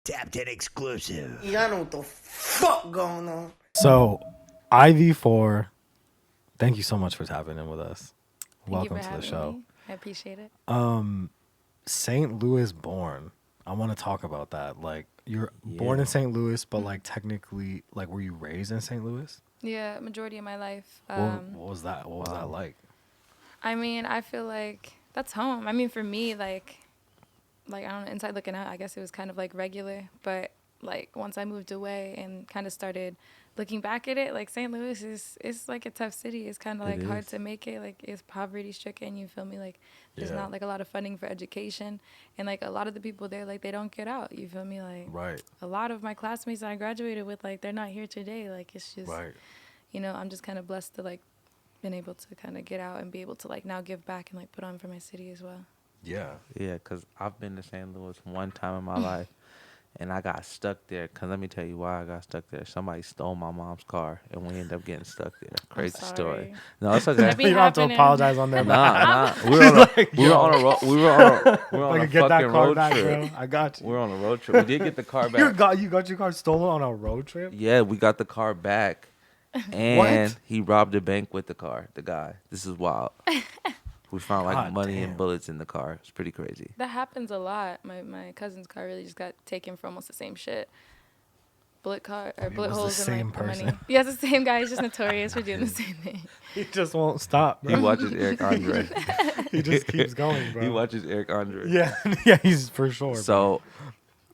Tapped in exclusive. Y'all know what the fuck going on. So, IV4, thank you so much for tapping in with us. Thank you Welcome for to the having show. me. I appreciate it. St. Louis born. I want to talk about that. Like, you're born in St. Louis, but like technically, like, were you raised in St. Louis? Yeah, majority of my life. What was that? What was that like? I mean, I feel like that's home. I mean, for me, like I don't know, inside looking out, I guess it was kind of like regular. But like once I moved away and kind of started looking back at it, like St. Louis is it's like a tough city. It's kind of like hard to make it. Like it's poverty stricken. You feel me? Like there's not like a lot of funding for education, and like a lot of the people there, like they don't get out. You feel me? Like a lot of my classmates that I graduated with, like they're not here today. Like it's just, you know, I'm just kind of blessed to like been able to kind of get out and be able to like now give back and like put on for my city as well. Yeah, because I've been to St. Louis one time in my life, and I got stuck there. Because let me tell you why I got stuck there. Somebody stole my mom's car, and we ended up getting stuck there. Crazy story. No, it's okay. You don't have to apologize on their behalf. We were on a fucking road trip. Bro. I got you. We were on a road trip. We did get the car back. You got your car stolen on a road trip? Yeah, we got the car back, and he robbed a bank with the car. The guy. This is wild. We found like money and bullets in the car. It's pretty crazy. That happens a lot. My cousin's car really just got taken for almost the same shit. Bullet holes in my money. Yeah, it's the same guy. He's just notorious for doing the same thing. He just won't stop, bro. He watches Eric Andre. He just keeps going, bro. He watches Eric Andre. Yeah, he's for sure. So,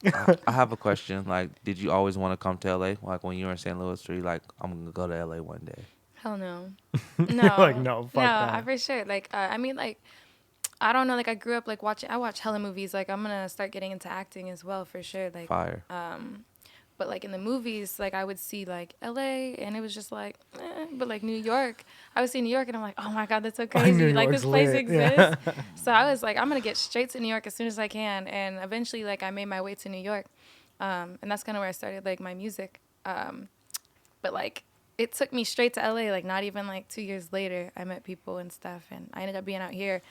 I have a question. Like, did you always want to come to LA? Like when you were in St. Louis, were you like, I'm gonna go to LA one day? Hell no. No. Like, no, fuck that. I for sure. Like, I mean, like, I don't know. Like, I grew up, like, I watch hella movies. Like, I'm going to start getting into acting as well, for sure. Like, fire. But, like, in the movies, like, I would see, like, L.A., and it was just, like, But, like, New York, I would see New York, and I'm like, oh, my God, that's so crazy. Like, this place exists. Yeah. So I was like, I'm going to get straight to New York as soon as I can. And eventually, like, I made my way to New York. And that's kind of where I started, like, my music. But, like, it took me straight to LA, like not even like 2 years later, I met people and stuff, and I ended up being out here,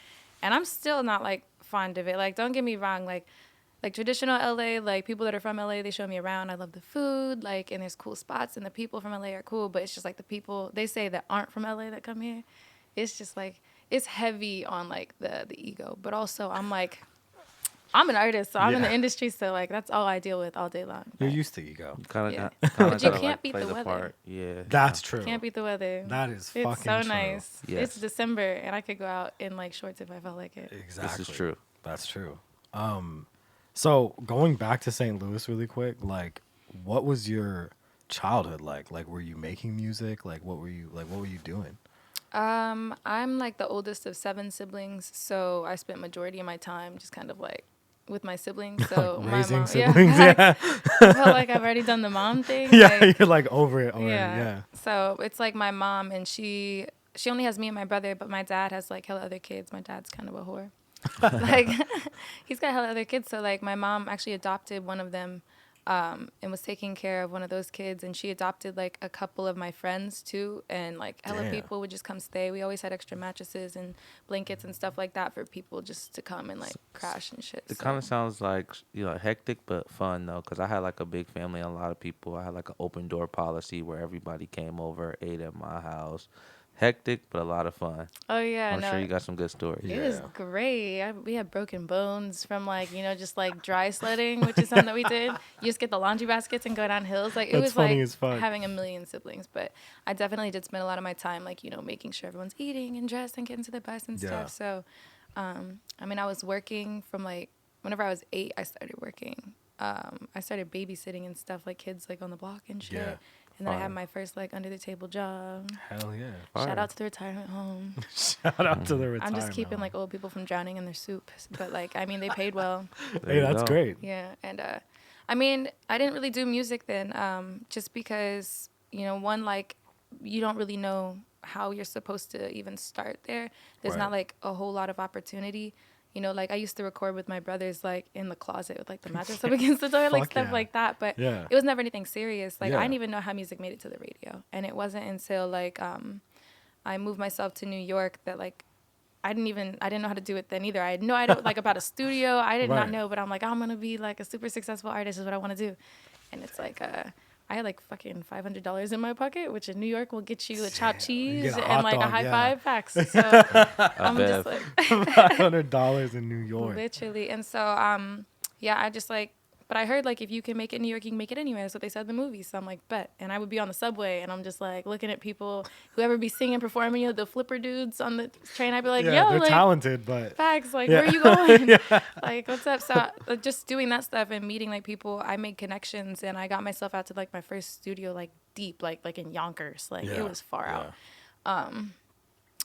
and I'm still not like fond of it. Like, don't get me wrong, like traditional LA, like people that are from LA, they show me around. I love the food, like, and there's cool spots, and the people from LA are cool, but it's just like the people they say that aren't from LA that come here, it's just like it's heavy on like the ego, but also I'm like, I'm an artist, so I'm in the industry, so like that's all I deal with all day long. You're used to ego. You kind of but you can't beat the weather. Part. Yeah, that's true. Can't beat the weather. That is it's fucking so true. nice. Yes. It's December, and I could go out in like shorts if I felt like it. Exactly. This is true. That's true. So going back to St. Louis really quick, like, what was your childhood like? Like, were you making music? Like, what were you doing? I'm like the oldest of 7 siblings, so I spent majority of my time just kind of like with my siblings. So like raising my mom, siblings, yeah. I felt like I've already done the mom thing. Yeah, like, you're like over it already. Yeah. So it's like my mom, and she only has me and my brother, but my dad has like hella other kids. My dad's kind of a whore. Like he's got hella other kids. So like my mom actually adopted one of them. And was taking care of one of those kids, and she adopted like a couple of my friends too, and like hella people would just come stay. We always had extra mattresses and blankets and stuff like that for people just to come and like crash and shit. It kind of sounds like, you know, hectic but fun though, because I had like a big family and a lot of people. I had like an open door policy where everybody came over, ate at my house. Hectic, but a lot of fun. Oh, yeah. I'm sure you got some good stories. It was great. We had broken bones from, like, you know, just, like, dry sledding, which is something that we did. You just get the laundry baskets and go down hills. Like, it was, like, having a million siblings. But I definitely did spend a lot of my time, like, you know, making sure everyone's eating and dressed and getting to the bus and stuff. So, I mean, I was working from, like, whenever I was 8, I started working. I started babysitting and stuff, like, kids, like, on the block and shit. Yeah. And then I had my first, like, under-the-table job. Hell yeah. Shout out to the retirement home. Shout out to the retirement I'm just keeping, like, old people from drowning in their soup. But, like, I mean, they paid well. Hey, that's great. Yeah. And, I mean, I didn't really do music then just because, you know, one, like, you don't really know how you're supposed to even start there. There's not, like, a whole lot of opportunity. You know, like, I used to record with my brothers, like, in the closet with, like, the mattress up against the door, like, stuff like that. But it was never anything serious. Like, I didn't even know how music made it to the radio. And it wasn't until, like, I moved myself to New York that, like, I didn't know how to do it then either. I had no idea like about a studio. I did not Right. know, but I'm like, I'm gonna be like a super successful artist is what I want to do. And it's like I had like fucking $500 in my pocket, which in New York will get you a chopped cheese get a and hot like a dog, high yeah. five packs. So I'm just like $500 in New York. literally. And so yeah, I just like, but I heard like if you can make it in New York, you can make it anywhere. That's what they said in the movie. So I'm like, bet. And I would be on the subway and I'm just like looking at people, whoever be singing, performing, you know, the flipper dudes on the train. I'd be like, Yeah, yo, they're like talented, but facts, like Yeah. where are you going? Like what's up? So just doing that stuff and meeting like people, I made connections and I got myself out to like my first studio, like deep, like in Yonkers. Like Yeah, it was far yeah. out.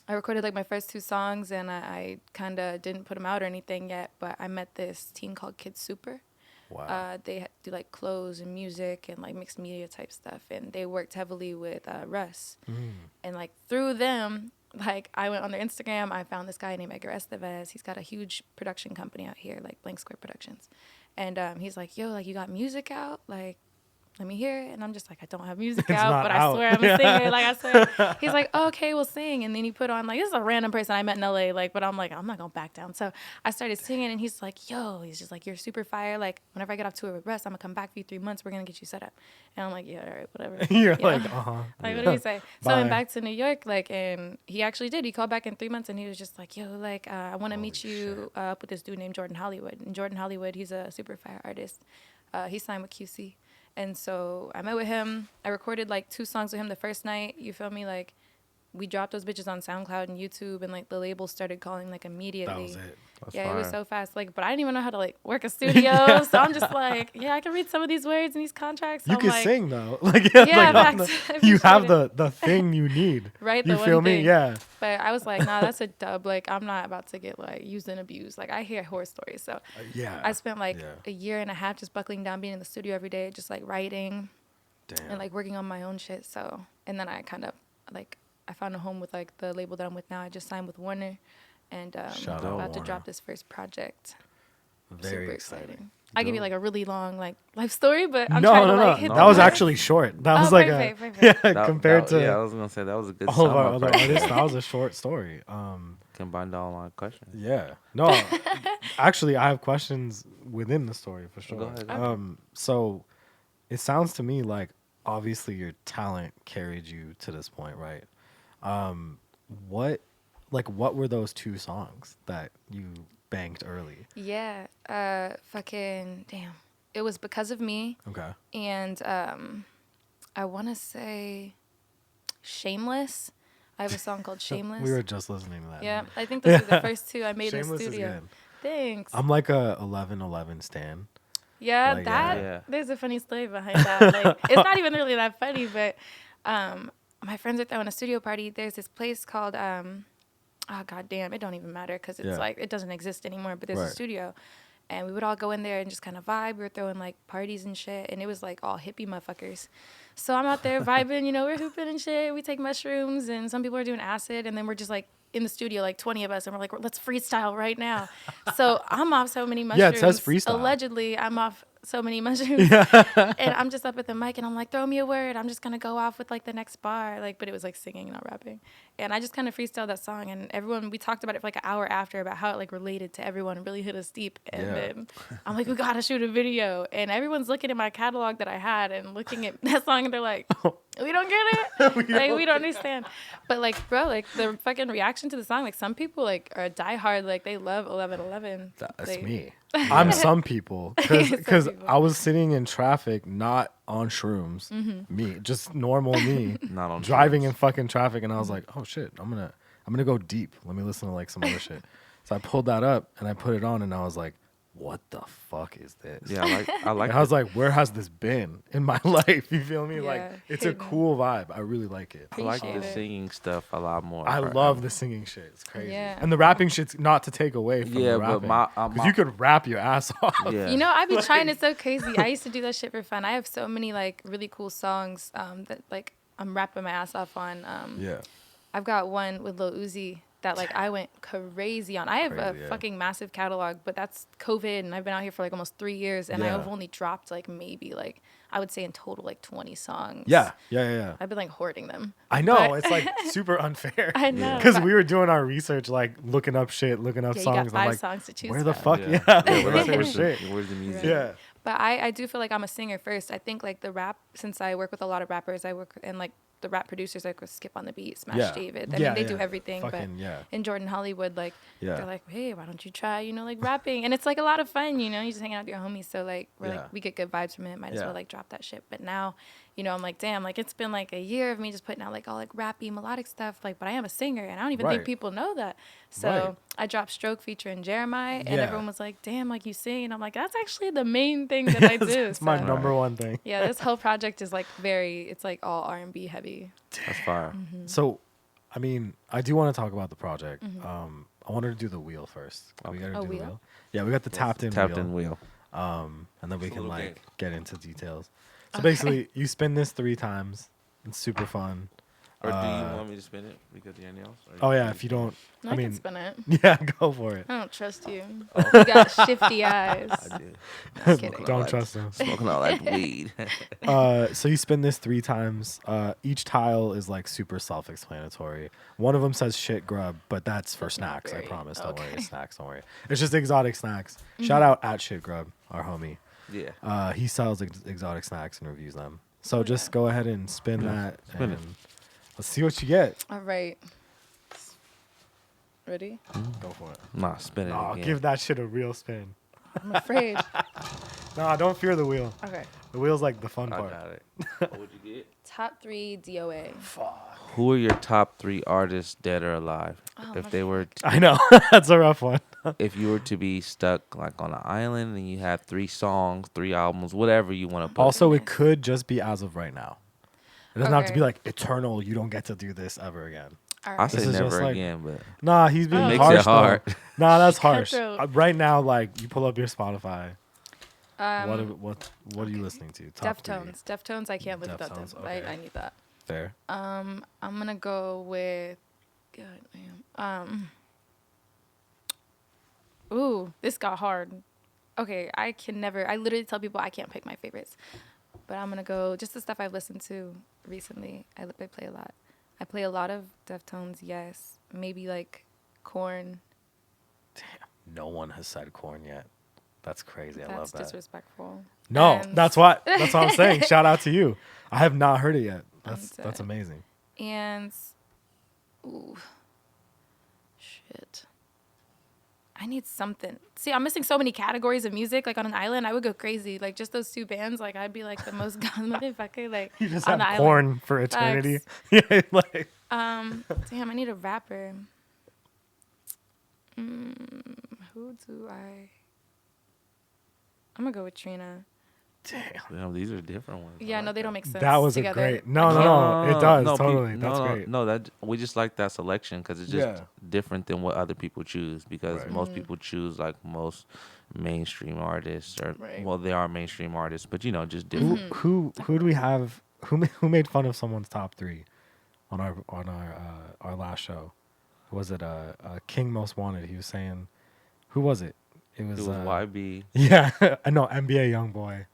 I recorded like my first 2 songs and I kind of didn't put them out or anything yet, but I met this team called Kids Super. Wow. They do like clothes and music and like mixed media type stuff, and they worked heavily with Russ. And like through them, like I went on their Instagram, I found this guy named Edgar Estevez. He's got a huge production company out here, like Blank Square Productions, and he's like, yo, like you got music out, like let me hear it. And I'm just like, I don't have music It's out, not but out. I swear I'm a singer. Like, I swear. He's like, oh, okay, we'll sing. And then he put on, like, this is a random person I met in LA, like, but I'm like, I'm not going to back down. So I started singing, and he's like, yo, he's just like, you're super fire. Like, whenever I get off tour with Russ, I'm going to come back for you 3 months. We're going to get you set up. And I'm like, yeah, all right, whatever. You're You know? like, Like, what do you say? So I Bye. went back to New York, like, and he actually did. He called back in 3 months, and he was just like, yo, like, I want to meet you up with this dude named Jordan Hollywood. And Jordan Hollywood, he's a super fire artist. He signed with QC. And so I met with him. I recorded like 2 songs with him the first night. You feel me? Like we dropped those bitches on SoundCloud and YouTube, and like the label started calling like immediately. that was it. That's Yeah, it was fire. so fast. Like, but I didn't even know how to like work a studio. So I'm just like, yeah, I can read some of these words and these contracts. So You I'm can like, sing though. Like yeah, Yeah, like, on facts. I you have appreciate the thing you need. Right, You the feel one me? thing. Yeah. But I was like, nah, that's a dub. Like, I'm not about to get like used and abused. Like, I hear horror stories. So Yeah. I spent like Yeah. a year and a half just buckling down, being in the studio every day, just like writing. Damn. And like working on my own shit. So, and then I kind of like I found a home with like the label that I'm with now. I just signed with Warner, and Shout I'm out about to Warner. drop this first project. Very Super exciting. exciting. I give you like a really long like life story, but I'm No, trying no, to no. like hit That the was point. actually short. That was Oh, like perfect, a perfect. yeah compared to yeah, I was gonna say that was a good all of our sum other up right artists. there. That was a short story. Combined all my questions. Yeah. No, actually, I have questions within the story for sure. Go ahead. Okay. So it sounds to me like obviously your talent carried you to this point, right? What were those 2 songs that you banked early? Yeah. Fucking damn. It was Because of Me, Okay. and I want to say Shameless. I have a song called Shameless. We were just listening to that. Yeah, I think those are the first 2 I made Shameless in is the studio. good. Thanks. I'm like a 11:11 stan. Yeah, Like, that yeah. there's a funny story behind that. Like, it's not even really that funny, but my friends are throwing a studio party. There's this place called oh goddamn, it don't even matter because it's Yeah. like it doesn't exist anymore. But there's Right. a studio, and we would all go in there and just kind of vibe. We were throwing like parties and shit, and it was like all hippie motherfuckers. So I'm out there vibing, you know, we're hooping and shit. We take mushrooms, and some people are doing acid, and then we're just like in the studio, like 20 of us, and we're like, let's freestyle right now. So I'm off so many mushrooms. Yeah, it says freestyle. Allegedly, I'm off so many mushrooms. And I'm just up at the mic, and I'm like, throw me a word. I'm just going to go off with like the next bar. Like, but it was like singing, not rapping. And I just kind of freestyled that song, and everyone, we talked about it for like an hour after about how it like related to everyone and really hit us deep. And Yeah. then I'm like, we got to shoot a video. And everyone's looking at my catalog that I had and looking at that song, and they're like, we don't get it. we don't understand. But like, bro, like the fucking reaction to the song, like some people like are diehard, like they love 11:11. That's They- me. I'm some people Some because people. I was sitting in traffic, not on shrooms. Me, just normal me, Not on driving shrooms. in fucking traffic, and I was like, oh shit, I'm gonna go deep. Let me listen to like some other shit. So I pulled that up and I put it on, and I was like, what the fuck is this? Yeah, I like. And I was like, where has this been in my life? You feel me? Yeah, Like it's a hidden. cool vibe. I really like it. I like appreciate the it. singing stuff a lot more. I right love now. the singing shit. It's crazy. Yeah. And the rapping shit's not to take away from Yeah, the but rapping. my- 'Cause you could rap your ass off. Yeah. You know, I be trying. It's so crazy. I used to do that shit for fun. I have so many like really cool songs that like I'm rapping my ass off on. Yeah. I've got one with Lil Uzi that like I went crazy on. I have a Crazy, yeah. fucking massive catalog, but that's COVID, and I've been out here for like almost 3 years, and Yeah. I've only dropped like maybe like I would say in total like 20 songs. Yeah. I've been like hoarding them. I know, But- it's like super unfair. I know. Because but- we were doing our research, like looking up shit, looking up yeah, you songs. got I'm 5 like, songs to choose where the from. fuck? Yeah. Where's, Where's where's, shit? where's the music? Yeah. But I do feel like I'm a singer first. I think like the rap, since I work with a lot of rappers, I work and like the rap producers like with Skip on the Beat, Smash Yeah. David. I Yeah, mean, they yeah. do everything. Fucking, but yeah. in Jordan Hollywood, like Yeah. they're like, hey, why don't you try, like rapping? And it's like a lot of fun, you just hanging out with your homies. So like we're Yeah. like we get good vibes from it. Might as Yeah. well like drop that shit. But now, I'm like, damn, like it's been like a year of me just putting out like all like rappy melodic stuff. Like, but I am a singer, and I don't even think Right. people know that. So Right. I dropped Stroke featuring Jeremiah, and Yeah. everyone was like, damn, like you sing. And I'm like, that's actually the main thing that I do. It's my So- number one thing. yeah, this whole project is like it's like all R&B heavy. That's fire. Mm-hmm. So, I mean, I do want to talk about the project. I wanted to do the wheel first. We Okay. gotta do the Wheel? wheel. Yeah, we got the tapped in Tapped wheel. in wheel. And then we It's a can little like game. get into details. So Okay. basically, you spin this 3 times. It's super fun. Or do you want me to spin it because you're anything else? Oh yeah, if you don't, No, I I mean, can spin it. yeah, go for it. I don't trust you. You got shifty eyes. I did. Just kidding. Don't trust them. Smoking all that weed. So you spin this 3 times. Each tile is like super self-explanatory. One of them says shit grub, but that's for That's not snacks. I very- promise. Don't worry, okay. it's snacks. Don't worry. It's just exotic snacks. Shout out at shit grub, our homie. Yeah. He sells exotic snacks and reviews them. So just go ahead and spin that. Spin it. and let's see what you get. All right. Ready? Go for it. Nah, spin it Oh, again. give that shit a real spin. I'm afraid. Nah, don't fear the wheel. Okay. The wheel's like the fun I part. got it. What would you get? Top 3 DOA. Who are your top 3 artists, dead or alive? Oh, if my they were, I know. That's a rough one. if you were to be stuck like on an island and you had 3 songs, 3 albums, whatever you want to put. Also, it could just be as of right now. It doesn't have to Okay. be like eternal. You don't get to do this ever again. All I right. say This is never just like- again, but Nah, he's being It makes harsh. it hard. Though. Nah, that's harsh. Cutthroat. Right now, like you pull up your Spotify. Um, What are you listening to? Top 3. Deftones. Deftones, I can't live without them. Deftones, okay. I need that. Fair. I'm gonna go with. God damn. Ooh, this got hard. Okay, I can never. I literally tell people I can't pick my favorites, but I'm gonna go just the stuff I've listened to recently. I play a lot. I play a lot of Deftones. Yes, maybe like Korn. No one has said corn yet. That's crazy. I love That's that. disrespectful. No, And- that's what I'm saying. Shout out to you. I have not heard it yet. That's dead. amazing. And ooh, shit. I need something. See, I'm missing so many categories of music. Like on an island, I would go crazy. Like just those 2 bands, like I'd be like the most gone motherfucker. Like You just on have the island. corn for eternity. Yeah, like Damn, I need a rapper. Who do I? I'm gonna go with Trina. damn. these are different ones. I Yeah, like no, they that. don't make sense. That was together. a great. No, it does no, totally. That's no, great. No, that we just like that selection because it's just Yeah. different than what other people choose. Because Right. most people choose like most mainstream artists, or Right. well, they are mainstream artists, but just Who different. who do we have? Who made fun of someone's top 3 on our last show? Was it King Most Wanted? He was saying, who was it? It was, It was YB. Yeah, I know NBA YoungBoy.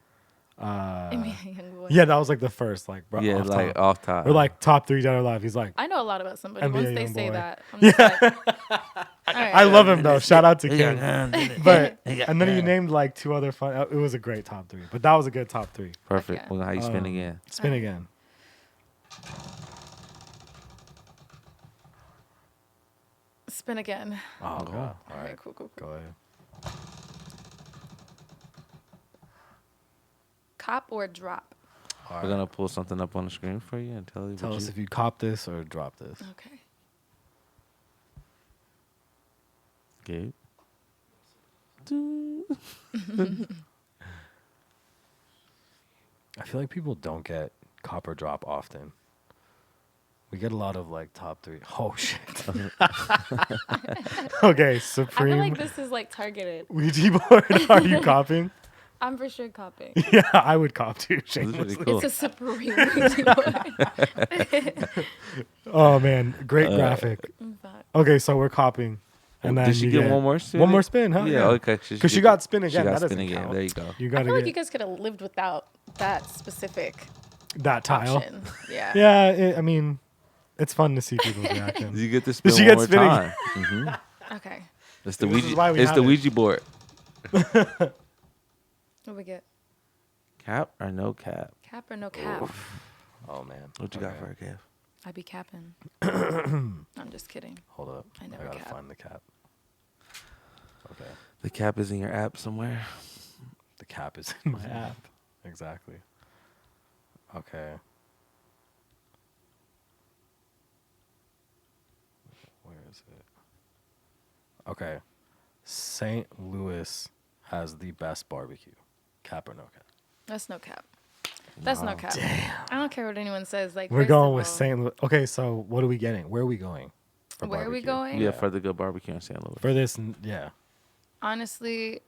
Youngboy. Yeah, that was like the first bro, Yeah, off like top. off top. Or like top 3 dead or alive. He's like, I know a lot about somebody. NBA Once they say Youngboy. that, I'm just like, all right. I love him though. Shout out to King. Yeah. But and then he named like 2 other fun. It was a great top 3. But that was a good top 3. Perfect. yeah. Well, how you spin Um, again? Spin again. Spin again. Oh, Go. God. All All right, right, cool. go ahead. Cop or drop? All We're right. gonna pull something up on the screen for you and tell you. Tell what us you, if you cop this or drop this. Okay. Gabe. I feel like people don't get cop or drop often. We get a lot of like top 3. Oh shit. Okay, I feel Supreme like this is like targeted. Ouija board. Are you copying? I'm for sure copying. Yeah, I would cop too. This is really Shamelessly. cool. It's a super real Ouija board. Oh man, great graphic. In fact. Okay, so we're copying. And then Did she you get one more spin? One more spin, huh? Yeah, okay. Because she got spin She again. got That spin doesn't again. count. There you go. You I gotta feel like get you guys could have lived without that specific that tile. option. Yeah. Yeah, I mean, it's fun to see people's reactions. You get to spin she one get more spinning? time. Mm-hmm. Okay. It's the This is Ouija. why we It's have the it. Ouija board. What we get? Cap or no cap? Cap or no cap? Oh man, What you got Okay. for a cap? I be capping. I'm just kidding. Hold up, I I never gotta cap. find the cap. Okay, The cap is in your app somewhere. the cap is in my app. Exactly. Okay. Where is it? Okay. St. Louis has the best barbecue. Cap or no cap? That's no cap. That's no cap. I don't care what anyone says. Like We're first going of with all, St. Louis. Okay, so what are we getting? Where are we going? For Where are we barbecue? going? Yeah, for the good barbecue in St. Louis. For this, yeah. Honestly,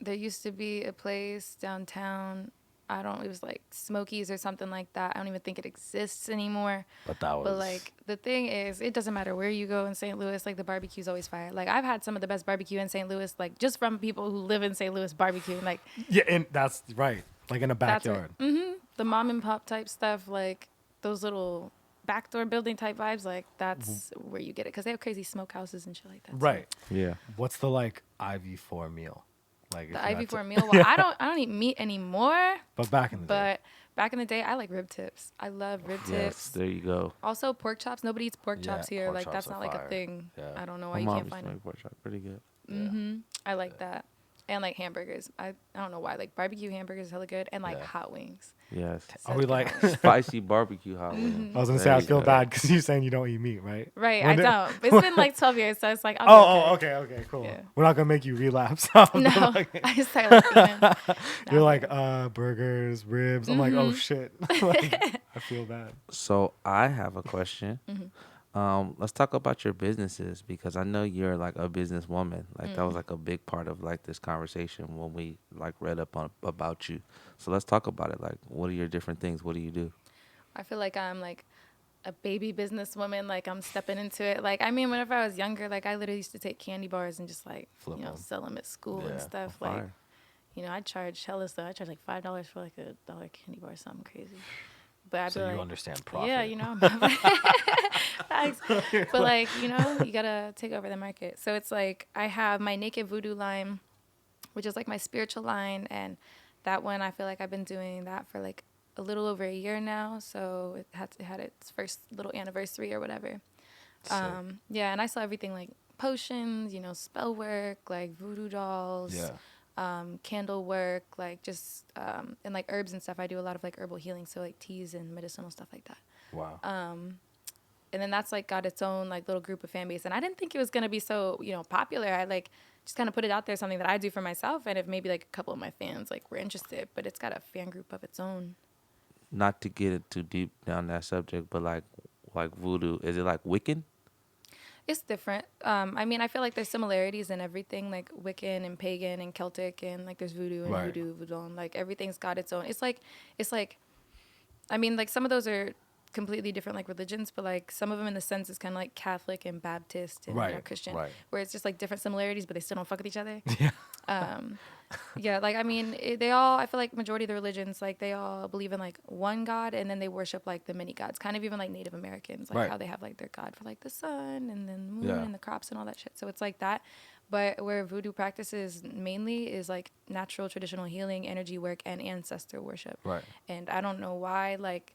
there used to be a place downtown. It was like Smokies or something like that. I don't even think it exists anymore. But that was. But like the thing is, it doesn't matter where you go in St. Louis. Like the barbecue's always fire. Like I've had some of the best barbecue in St. Louis. Like just from people who live in St. Louis barbecue. Like Yeah, and that's right. Like in a backyard. the mom and pop type stuff. Like those little backdoor building type vibes. Like that's where you get it because they have crazy smokehouses and shit like that. So Right. Yeah. What's the like IV4 meal? Like the if you had IV4 to- meal. Well, I don't eat meat anymore. But back in the day. But back in the day, I like rib tips. I love rib Yes, tips. there you go. Also, pork chops. Nobody eats pork Yeah, chops here. pork Like chops that's are not like fire. a thing. Yeah. I don't know My why you mom can't used to find make them. pork chop pretty good. I like that. And like hamburgers. I don't know why. Like barbecue hamburgers is hella good. And like Yeah. hot wings. Yes. Are we like? Spicy barbecue hot wings. I was gonna say There I you feel go. bad because you're saying you don't eat meat, right? Right, When I did- don't. But it's been like 12 years, so it's like, I'll be Okay, cool. Yeah. We're not gonna make you relapse. No, I just started like, You're like, burgers, ribs. I'm like, oh shit. Like, I feel bad. So I have a question. Let's talk about your businesses because I know you're like a businesswoman. Like that was like a big part of like this conversation when we like read up on about you. So let's talk about it. Like, what are your different things? What do you do? I feel like I'm like a baby businesswoman. Like I'm stepping into it. Like, I mean, whenever I was younger, like I literally used to take candy bars and just like, Flip 'em. sell them at school and Yeah, stuff. Fire. Like, I charge hella stuff. I charge like $5 for like a $1 candy bar or something crazy. But I'd So be you like, understand profit. yeah, Thanks. But like, you gotta take over the market. So it's like I have my Naked Voodoo line, which is like my spiritual line, and that one I feel like I've been doing that for like a little over a year now. So it had its first little anniversary or whatever. Sick. Yeah, and I sell everything like potions, spell work, like voodoo dolls. Yeah. Candle work, like just and like herbs and stuff. I do a lot of like herbal healing, so like teas and medicinal stuff like that. Wow. And then that's like got its own like little group of fan base. And I didn't think it was gonna be so popular. I like just kind of put it out there, something that I do for myself, and if maybe like a couple of my fans like were interested, but it's got a fan group of its own. Not to get it too deep down that subject, but like voodoo, is it like Wiccan? It's different. I mean, I feel like there's similarities in everything, like Wiccan and pagan and Celtic, and like there's voodoo and Right. voodoo, and like everything's got its own. It's like, I mean, like some of those are completely different like religions, but like some of them in the sense is kind of like Catholic and Baptist and Right, Christian, right. where it's just like different similarities, but they still don't fuck with each other. Yeah. Yeah, like I mean, they all. I feel like majority of the religions, like they all believe in like one God, and then they worship like the many gods. Kind of even like Native Americans, like Right. how they have like their God for like the sun and then the moon Yeah. and the crops and all that shit. So it's like that. But where voodoo practices mainly is like natural traditional healing, energy work, and ancestor worship. Right. And I don't know why, like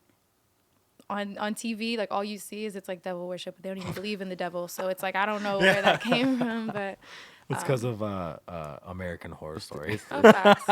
on TV, like all you see is it's like devil worship, but they don't even believe in the devil. So it's like I don't know where that came from, but It's because of American Horror Story. oh, facts.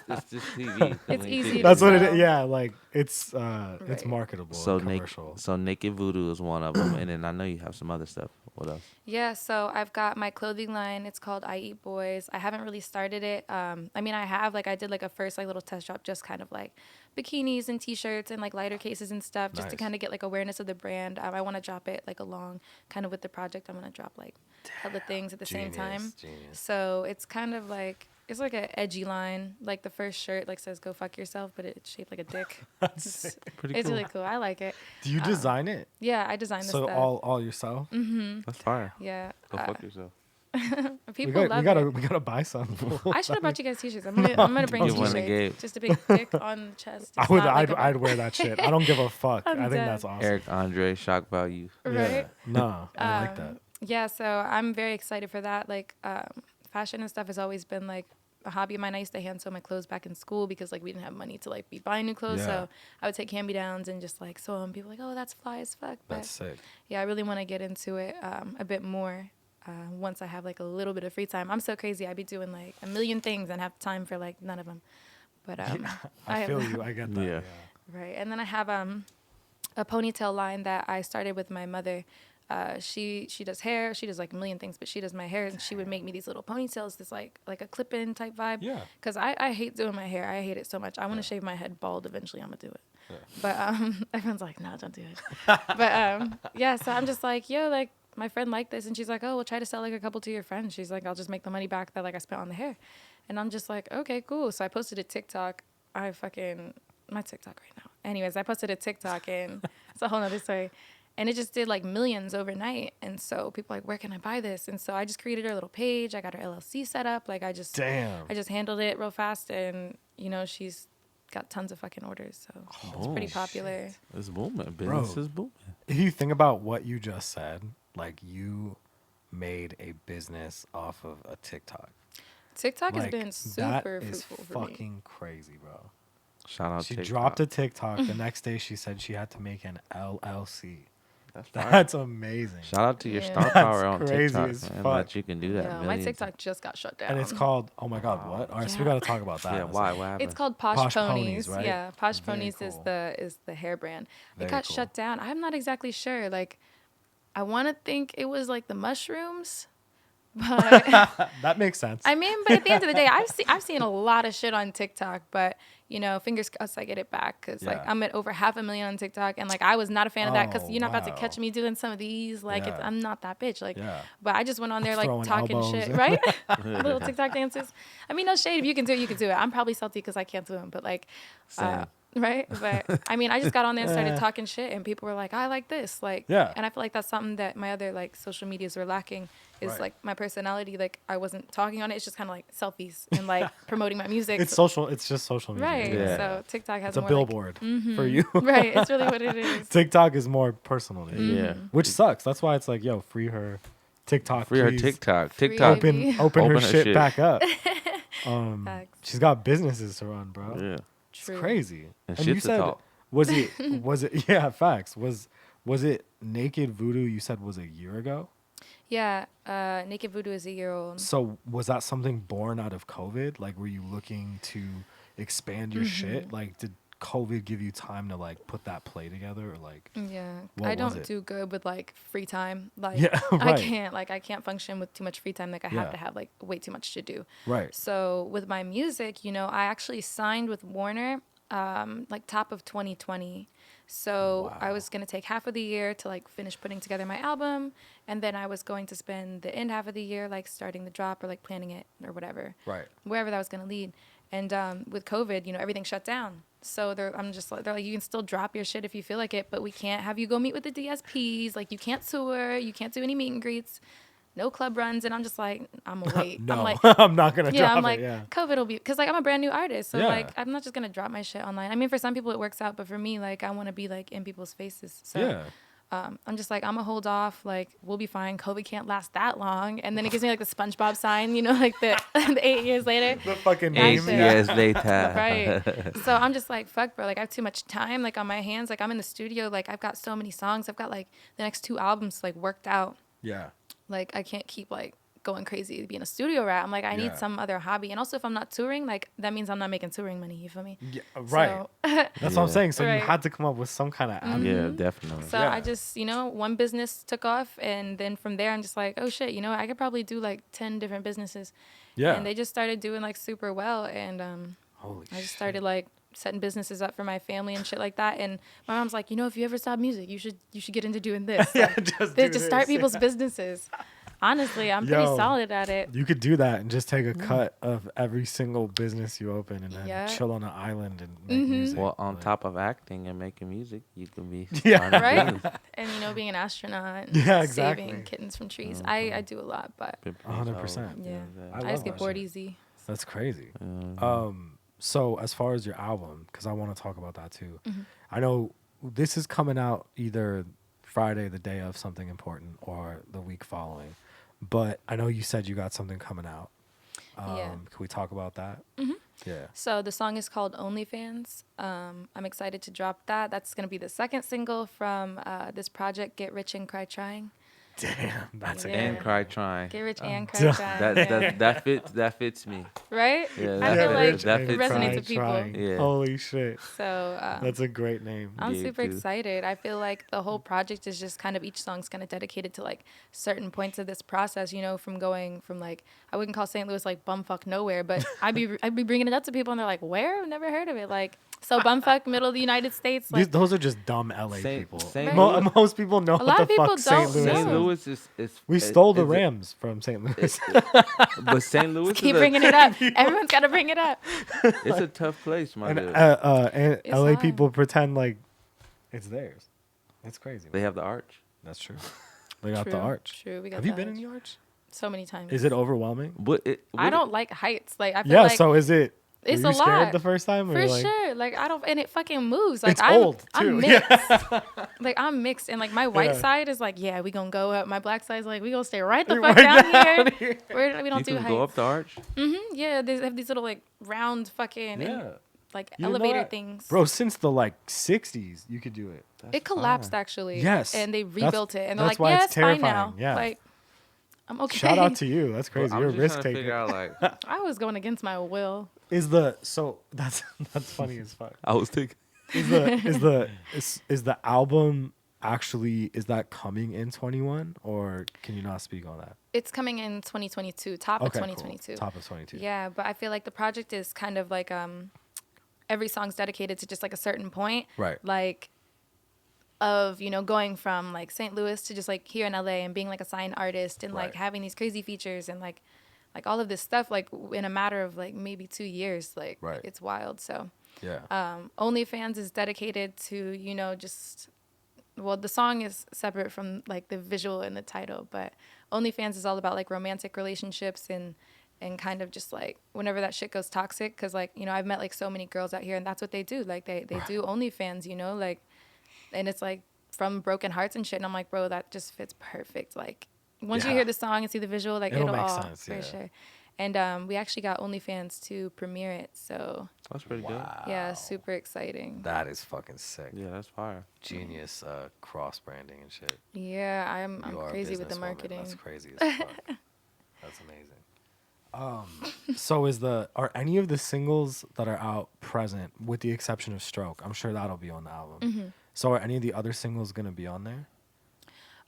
It's just TV. It's easy to That's what it sell. is. Yeah, like it's Right. marketable. So and commercial. Naked Voodoo is one of them, and then I know you have some other stuff. What else? Yeah, so I've got my clothing line. It's called I Eat Boys. I haven't really started it. I mean, I have like I did like a first like little test drop, just kind of like bikinis and t-shirts and like lighter cases and stuff, just to Nice. kind of get like awareness of the brand. I want to drop it like along kind of with the project. I'm gonna drop like hella things at the same time. Genius. So it's kind of like It's like an edgy line. Like the first shirt like says "Go fuck yourself," but it's shaped like a dick. It's Pretty it's cool. really cool. I like it. Do you design it? Yeah, I designed this So stuff. all yourself? That's fire. Yeah. Go fuck yourself. People we love gotta it. we gotta buy some. I should have brought you guys t-shirts. I'm gonna bring Give one to Gabe. t-shirts. Just a big dick on the chest. I It's would not like a- I'd wear that shit. I don't give a fuck. I I'm think dead. that's awesome. Eric Andre, shock value. Right? Yeah. No, I like that. Yeah, so I'm very excited for that. Like, fashion and stuff has always been like a hobby of mine. I used to hand sew my clothes back in school because like we didn't have money to like be buying new clothes. Yeah. So I would take hand-me-downs and just like sew them. People were like, oh, that's fly as fuck. But That's sick. yeah, I really want to get into it a bit more once I have like a little bit of free time. I'm so crazy. I'd be doing like a million things and have time for like none of them. But I feel you. I get that. Yeah. Yeah. right. And then I have a ponytail line that I started with my mother. She does hair. She does like a million things, but she does my hair, and she would make me these little ponytails, this like a clip-in type vibe. Yeah. Cause I hate doing my hair. I hate it so much. I want to shave my head bald eventually. I'm gonna do it. Yeah. But everyone's like, no, don't do it. But yeah. So I'm just like, yo, like my friend liked this, and she's like, oh, well, try to sell like a couple to your friends. She's like, I'll just make the money back that like I spent on the hair, and I'm just like, okay, cool. So I posted a TikTok. My TikTok right now. Anyways, I posted a TikTok, and it's a whole nother story. And it just did like millions overnight. And so people are like, where can I buy this? And so I just created her little page. I got her LLC set up. Like I just handled it real fast. And, you know, she's got tons of fucking orders. So it's pretty popular. It's booming. Business is booming. If you think about what you just said, like you made a business off of a TikTok. TikTok has Like, been super that is fruitful for me. fucking crazy, bro. Shout out She TikTok. dropped a TikTok. The next day she said she had to make an LLC. That's fire. That's amazing. Shout out to your Yeah. star That's power on crazy TikTok, as man. fuck. That you can do that. Yeah, my Millions. TikTok just got shut down. And it's called, oh my God, what? All right, so we Yeah. got to talk about that. Yeah, in a why? second. What happened? It's called Posh, Posh Ponies. Ponies, right? Yeah, Posh Very Ponies cool. is the hair brand. Very It got cool. shut down. I'm not exactly sure. Like, I want to think it was like the mushrooms, but That makes sense. I mean, but at the end of the day, I've seen a lot of shit on TikTok, but you know, fingers crossed I get it back because like Yeah. I'm at over 500,000 on TikTok, and like I was not a fan of that because Oh, you're not about to wow. catch me doing some of these. Like Yeah. I'm not that bitch. Like, Yeah. but I just went on there like Throwing talking elbows. shit, right? Little TikTok dances. I mean, no shade. If you can do it, you can do it. I'm probably salty because I can't do them, but like, Same. right? But I mean, I just got on there and started talking shit, and people were like, I like this, like, Yeah. and I feel like that's something that my other like social medias were lacking. Is Right. like my personality. Like I wasn't talking on it. It's just kind of like selfies and like promoting my music. It's social. It's just social media. Right. Yeah. So TikTok has It's a more billboard for you. Like, right. It's really what it is. TikTok is more personal to you, Yeah. which sucks. That's why it's like, yo, free her TikTok. Free her please. TikTok. Free TikTok. baby. Open her Open her shit shit. back up. Facts. She's got businesses to run, bro. Yeah. It's True. crazy. And you shit to said, talk. was it? Yeah, facts. Was it Naked Voodoo? You said was a year ago. Yeah. Naked Voodoo is a year old. So was that something born out of COVID? Like, were you looking to expand your shit? Like, did COVID give you time to like put that play together, or like? Yeah. What I was don't it? do good with like free time. Like Yeah, I right. can't function with too much free time. Like I Yeah. have to have like way too much to do. Right. So with my music, you know, I actually signed with Warner like top of 2020. So I Wow. was going to take half of the year to like finish putting together my album, and then I was going to spend the end half of the year like starting the drop or like planning it or whatever. Right. Wherever that was going to lead. And with COVID, you know, everything shut down. So they're like, you can still drop your shit if you feel like it, but we can't have you go meet with the DSPs. Like you can't tour, you can't do any meet and greets, no club runs. And I'm just like, I'm gonna wait. No, I'm like, I'm not gonna yeah, drop I'm like, it. Yeah. COVID will be, because like I'm a brand new artist, so Yeah. like I'm not just gonna drop my shit online. I mean, for some people it works out, but for me, like I want to be like in people's faces. So Yeah. I'm just like, I'm gonna hold off. Like we'll be fine. COVID can't last that long. And then it gives me like the SpongeBob sign, you know, like the 8 years later. The fucking Yeah, name. shit. Yes, later. Right. So I'm just like, fuck, bro. Like I have too much time like on my hands. Like I'm in the studio. Like I've got so many songs. I've got like the next 2 albums like worked out. Yeah. Like I can't keep like going crazy to be in a studio rat. I'm like, I Yeah. need some other hobby. And also if I'm not touring, like that means I'm not making touring money. You feel me? Yeah. Right. So, That's what I'm Yeah. saying. So you Right. had to come up with some kind of avenue. Yeah, definitely. so Yeah. I just, you know, one business took off, and then from there I'm just like, oh shit, you know, I could probably do like 10 different businesses. Yeah. And they just started doing like super well. And Holy I just started like setting businesses up for my family and shit like that. And my mom's like, you know, if you ever stop music, you should get into doing this. Yeah, Like, just to do start this. people's businesses. Honestly, I'm pretty Yo, solid at it. You could do that and just take a cut of every single business you open and then Yeah. chill on an island and make music. Well, on Like, top of acting and making music, you can be Yeah. starting a Right? business. And being an astronaut, Yeah, exactly. saving kittens from trees. Mhm. I do a lot, but 100%. yeah, I I love just get that bored shit. easy. That's crazy. Mhm. So as far as your album, because I want to talk about that too. Mm-hmm. I know this is coming out either Friday, the day of something important, or the week following. But I know you said you got something coming out. Yeah. Can we talk about that? Mm-hmm. Yeah. So the song is called OnlyFans. I'm excited to drop that. That's going to be the second single from this project, Get Rich and Cry Trying. Damn, that's Yeah. a And good cry name. trying. Get Rich and Cry done. Trying. That fits me. Right? Yeah, I that feel like fits- that it fits resonates me. with people. Trying. Yeah. Holy shit. So That's a great name. I'm Yeah, super too. excited. I feel like the whole project is just kind of each song's kind of dedicated to like certain points of this process, you know, from going from like I wouldn't call St. Louis like bumfuck nowhere, but I'd be bringing it up to people and they're like, "Where? I've never heard of it." Like, so bumfuck middle of the United States, like Those are just dumb LA Saint- people. Saint Right. Louis- Most people know lot what of the people fuck St. don't Louis know. St. is. Louis is We stole the is a- Rams from St. Louis. but St. Louis keep is bringing it up. Everyone's got to bring it up. it's a tough place, my and dude. and It's LA hard. people pretend like it's theirs. That's crazy. They have the arch. That's true. They got the True, arch. True. We got Have you the been arch. in the arch? So many times. Is it overwhelming? I don't like heights. Like I feel Yeah. like So is it? it's were a you scared lot. the first time? Or For like, sure. Like I don't, and it fucking moves. Like It's old, too. I'm Yeah. mixed. Like I'm mixed, and like my white Yeah. side is like, yeah, we gonna go up. My black side is like, we gonna stay right the Right fuck down down here. We don't You do can go up heights. the arch. Yeah, they have these little like round fucking Yeah. like You didn't know elevator that? things. Bro, since the like 60s, you could do it. That's It collapsed fine. actually. Yes. and they That's- rebuilt it, and they're that's like, why yeah, it's it's fine now. terrifying, yeah. Like I'm okay. Shout out to you. That's crazy. Well, You're a I'm just risk trying to taker. figure out like I was going against my will. Is the so that's funny as fuck. I was thinking. Is the album actually is that coming in 21 or can you not speak on that? It's coming in 2022, top of Okay, 2022. cool. Top of 22. Yeah, but I feel like the project is kind of like every song's dedicated to just like a certain point. Right. Like of, you know, going from like St. Louis to just like here in LA and being like a signed artist and like Right. having these crazy features and like all of this stuff like in a matter of like maybe 2 years. Like Right. it's wild. So Yeah. OnlyFans is dedicated to, you know, just well, the song is separate from like the visual and the title, but OnlyFans is all about like romantic relationships and kind of just like whenever that shit goes toxic, because like, you know, I've met like so many girls out here and that's what they do. Like they do OnlyFans, you know, like, and it's like from broken hearts and shit. And I'm like, bro, that just fits perfect. Like once you Yeah. hear the song and see the visual, like It'll it'll make all sense, for yeah. sure. And we actually got OnlyFans to premiere it, so That's pretty yeah, super exciting. That is fucking sick. good. Yeah, that's fire. Genius cross branding and shit. Yeah, I'm You are a crazy with the businesswoman. marketing. That's crazy as fuck. That's amazing. So are any of the singles that are out present, with the exception of Stroke? I'm sure that'll be on the album. Mm-hmm. So are any of the other singles gonna be on there?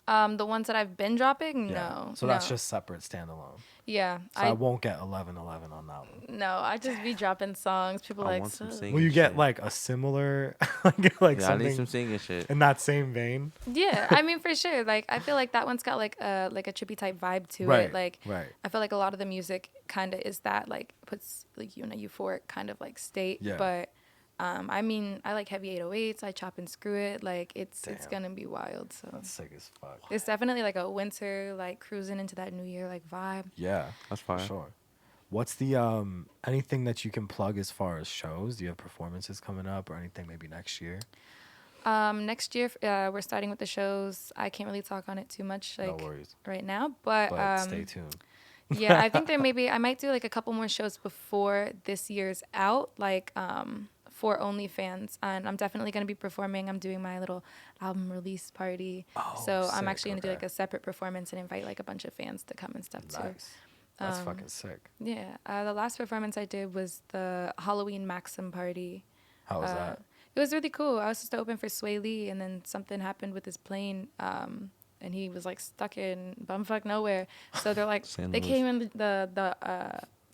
The ones that I've been dropping, no. So that's no. just separate standalone. Yeah. So I won't get 1111 on that one. No, I just be dropping songs. People I like, want some "So-" singing Will you get shit. like a similar like Yeah, I need something some singing shit. in that same vein? Yeah, I mean for sure. Like I feel like that one's got like a trippy type vibe to Right, it. Like right. I feel like a lot of the music kind of is that like puts like you in a euphoric kind of like state. Yeah. But I mean I like heavy 808s. I chop and screw it. Like it's Damn. gonna be wild. So That's sick as fuck. it's definitely like a winter like cruising into that new year like vibe. Yeah, That's for fire. sure. What's the anything that you can plug as far as shows? Do you have performances coming up or anything maybe next year? Next year we're starting with the shows. I can't really talk on it too much like No worries. right now, but Stay tuned. yeah, I think I might do like a couple more shows before this year's out, like for OnlyFans, and I'm definitely gonna be performing. I'm doing my little album release party, so I'm sick, actually gonna do like okay. a separate performance and invite like a bunch of fans to come and stuff too. Nice. That's fucking sick. Yeah, the last performance I did was the Halloween Maxim party. How was that? It was really cool. I was supposed to open for Sway Lee, and then something happened with his plane, and he was like stuck in bumfuck nowhere. So they're like, St. they Louis. came in the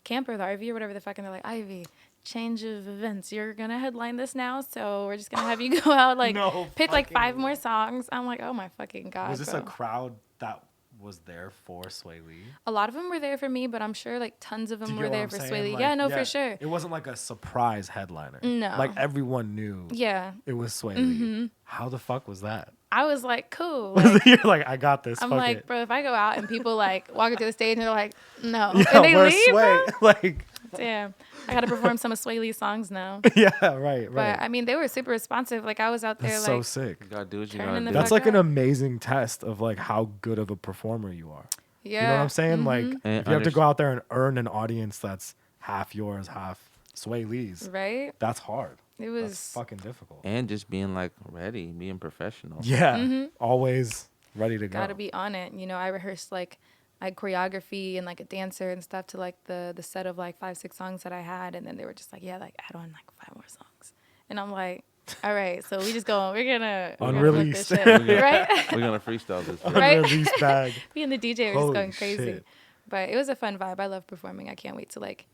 camper, the RV or whatever the fuck, and they're like, Ivy, change of events. You're gonna headline this now, so we're just gonna have you go out like No pick like fucking 5 way. more songs. I'm like, oh my fucking god. Was this bro. a crowd that was there for Sway Lee? A lot of them were there for me, but I'm sure like tons of Do them you were get there what for I'm Sway saying? Lee. Like, Yeah, no, for sure. It wasn't like a surprise headliner. No. Like everyone knew Yeah. it was Sway Lee. How the fuck was that? I was like, cool. Like, You're like, I got this. I'm fuck like, it. bro, if I go out and people like walk into the stage and they're like, no, Yeah, and they where's leave, Sway? bro? Like, Damn, I got to perform some of Sway Lee's songs now. yeah, right. But I mean, they were super responsive. Like I was out there, That's like, so sick. You gotta do what you Turning gotta the do. That's fuck like an up. amazing test of like how good of a performer you are. yeah, You know what I'm saying? Like, And if you have to go out there and earn an audience that's half yours, half Sway Lee's, right? that's hard. It That's was fucking difficult. And just being like ready, being professional. Yeah, always ready to go. gotta be on it. You know, I rehearsed like I had choreography and like a dancer and stuff to like the set of like 5-6 songs that I had, and then they were just like, yeah, like add on like 5 more songs, and I'm like, all right, so we just go, we're gonna flip Unreleased. this shit, right? We're gonna freestyle this. Right? Unreleased bag. Me and the DJ were Holy just going crazy. shit. But it was a fun vibe. I love performing. I can't wait to like,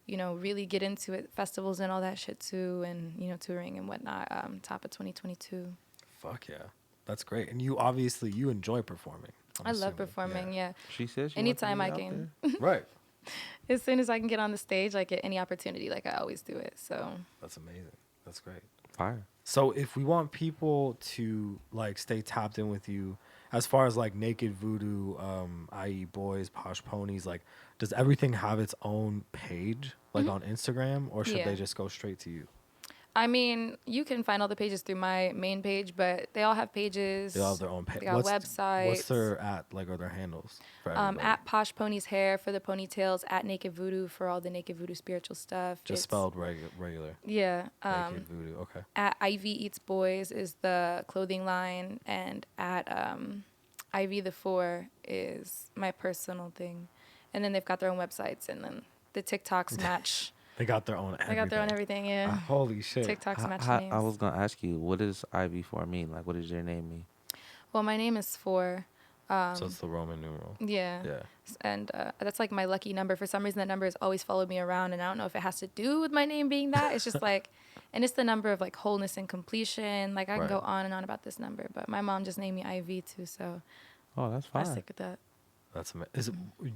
you know, really get into it. Festivals and all that shit too, and you know, touring and whatnot. Top of 2022. Fuck yeah, that's great. And you obviously you enjoy performing. I'm I love assuming. performing. Yeah. She says she Anytime I wants to be out can. there. Right. As soon as I can get on the stage, like at any opportunity, like I always do it. So That's amazing. That's great. Fire. So if we want people to like stay tapped in with you, as far as like Naked Voodoo, i.e. Boys, Posh Ponies, like does everything have its own page like on Instagram, or should Yeah. they just go straight to you? I mean, you can find all the pages through my main page, but they all have pages. They all have their own page. They got websites. What's their like or their handles for everybody? At Posh Ponies Hair for the ponytails, at Naked Voodoo for all the Naked Voodoo spiritual stuff. Just It's- spelled regular. Yeah. Naked Voodoo. Okay. At IV Eats Boys is the clothing line, and at IV4 is my personal thing. And then they've got their own websites, and then the TikToks match. They got their own. They got their own everything, yeah. Holy shit. TikToks match I names. was gonna ask you, what does IV4 mean? Like, what does your name mean? Well, my name is 4. So it's the Roman numeral. Yeah. Yeah. And that's like my lucky number. For some reason, that number has always followed me around, and I don't know if it has to do with my name being that. It's just like, and it's the number of like wholeness and completion. Like I can go Right. on and on about this number, but my mom just named me IV too, so Oh, that's I fine. stick with that. That's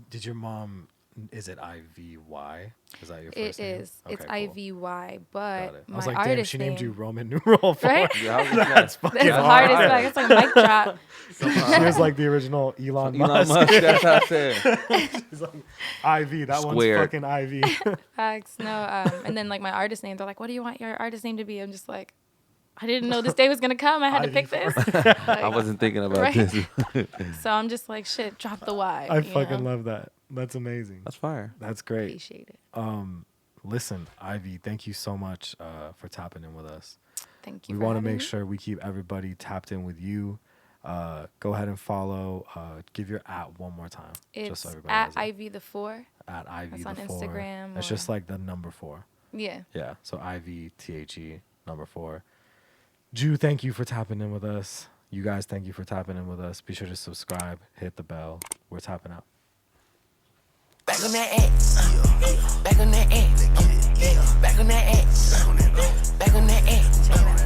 did your mom? Is it IVY? Is that your It first name? is. It's Okay, cool. IVY, Got but it. I my was like, artist damn, she named you name, Roman numeral 4. right? Yeah, I was like, That's fucking That's hard as hard. fuck. It's like a mic drop. She was like the original Elon Elon Musk. Musk. That's what I said. She's like, IV. That Squared. one's fucking IV. Facts. No. And then like my artist name, they're like, "What do you want your artist name to be?" I'm just like, I didn't know this day was gonna come. I had to pick this. IV4. I wasn't thinking about Right. this. So I'm just like, shit, drop the Y. I you fucking know? love that. That's amazing. That's fire. That's great. Appreciate it. Listen, Ivy, thank you so much for tapping in with us. Thank you. We for want to having make me. sure we keep everybody tapped in with you. Go ahead and follow. Give your @ one more time. It's just so everybody at has it. IV4. At IV That's the on 4. Instagram It's or- just like the number 4. Yeah. Yeah. So IVTHE number 4. Jew, thank you for tapping in with us. You guys, thank you for tapping in with us. Be sure to subscribe, hit the bell. We're tapping out. Back on that ass. Back on that ass. Back on that ass. Back on that ass.